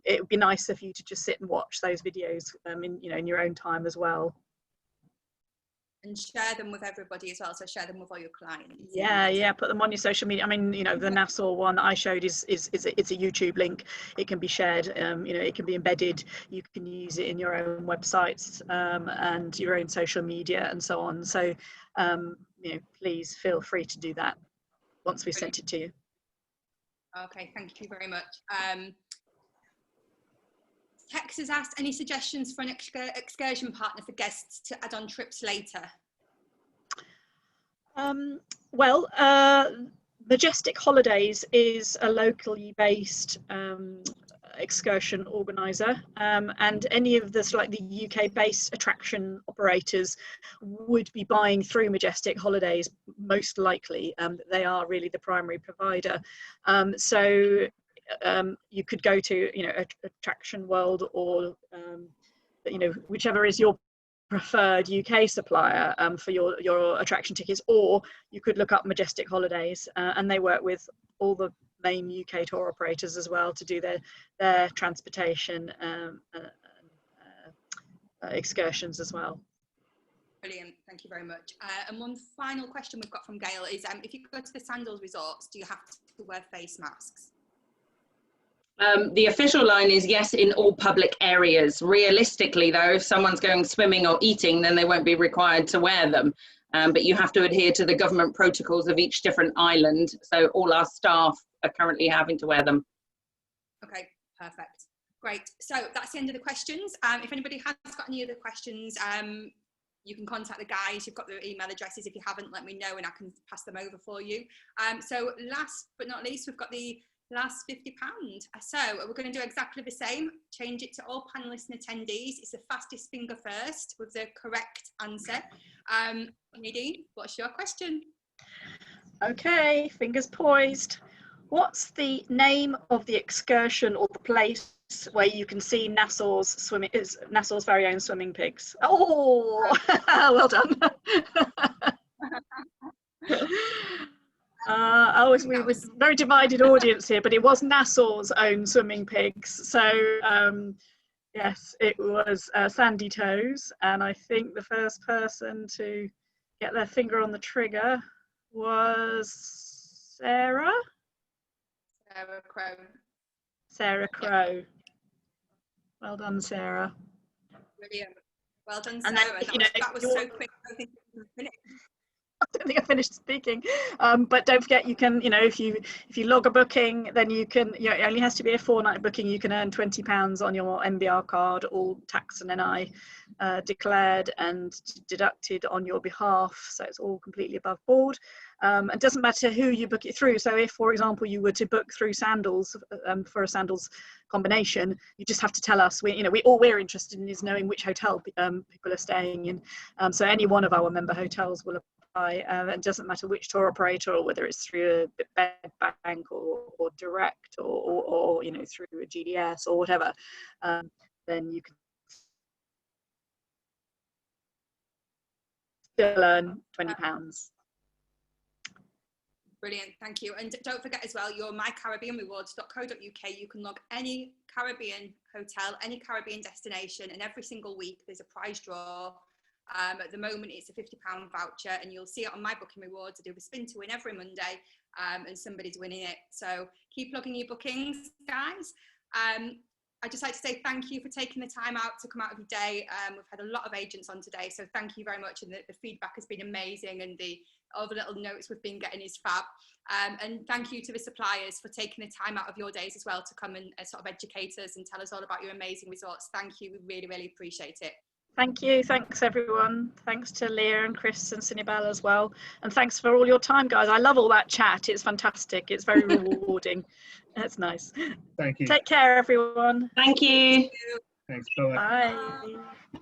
it would be nice if you to just sit and watch those videos in your own time as well. And share them with everybody as well. So share them with all your clients. Yeah. Put them on your social media. I mean, the Nassau one that I showed it's a YouTube link. It can be shared. It can be embedded. You can use it in your own websites and your own social media and so on. So, please feel free to do that once we sent it to you. Okay, thank you very much. Tex has asked, any suggestions for an excursion partner for guests to add on trips later? Majestic Holidays is a locally based excursion organizer, and any of the UK based attraction operators would be buying through Majestic Holidays most likely. They are really the primary provider. So you could go to Attraction World or whichever is your preferred UK supplier for your attraction tickets, or you could look up Majestic Holidays, and they work with all the main UK tour operators as well to do their transportation excursions as well. Brilliant, thank you very much. And one final question we've got from Gail is, if you go to the Sandals Resorts, do you have to wear face masks? The official line is yes in all public areas. Realistically though, if someone's going swimming or eating, then they won't be required to wear them. But you have to adhere to the government protocols of each different island. So all our staff are currently having to wear them. Okay, perfect. Great. So that's the end of the questions. If anybody has got any other questions, you can contact the guys. You've got their email addresses. If you haven't, let me know and I can pass them over for you. So last but not least, we've got the last £50. So we're going to do exactly the same. Change it to all panelists and attendees. It's the fastest finger first with the correct answer. Nadine, what's your question? Okay, fingers poised. What's the name of the excursion or the place where you can see Nassau's very own swimming pigs? Oh, well done. We were a very divided audience here, but it was Nassau's own swimming pigs. So yes, it was Sandy Toes, and I think the first person to get their finger on the trigger was Sarah Crow. Sarah Crow. Yeah. Well done, Sarah. Brilliant. Well done, and Sarah. Then, that was so quick. I think it was finished. I don't think I finished speaking, but don't forget you can, if you log a booking, then you can, it only has to be a 4-night booking. You can earn £20 on your MBR card, all tax and NI declared and deducted on your behalf, so it's all completely above board. It doesn't matter who you book it through. So if, for example, you were to book through Sandals for a Sandals combination, you just have to tell us. All we're interested in is knowing which hotel people are staying in. So any one of our member hotels will apply. It doesn't matter which tour operator, or whether it's through a bed bank or direct or through a GDS or whatever, then you can still earn £20. Brilliant, thank you. And don't forget as well, your mycaribbeanrewards.co.uk, you can log any Caribbean hotel, any Caribbean destination, and every single week there's a prize draw. At the moment it's a £50 voucher, and you'll see it on my booking rewards. I do a spin to win every Monday, and somebody's winning it. So keep logging your bookings, guys. I'd just like to say thank you for taking the time out to come out of your day. We've had a lot of agents on today, so thank you very much. And the feedback has been amazing, and all the little notes we've been getting is fab. And thank you to the suppliers for taking the time out of your days as well to come and sort of educate us and tell us all about your amazing resorts. Thank you. We really, really appreciate it. Thank you. Thanks, everyone. Thanks to Leah and Chris and Cinebelle as well. And thanks for all your time, guys. I love all that chat. It's fantastic. It's very rewarding. That's nice. Thank you. Take care, everyone. Thank you. Thanks. Bye. Bye.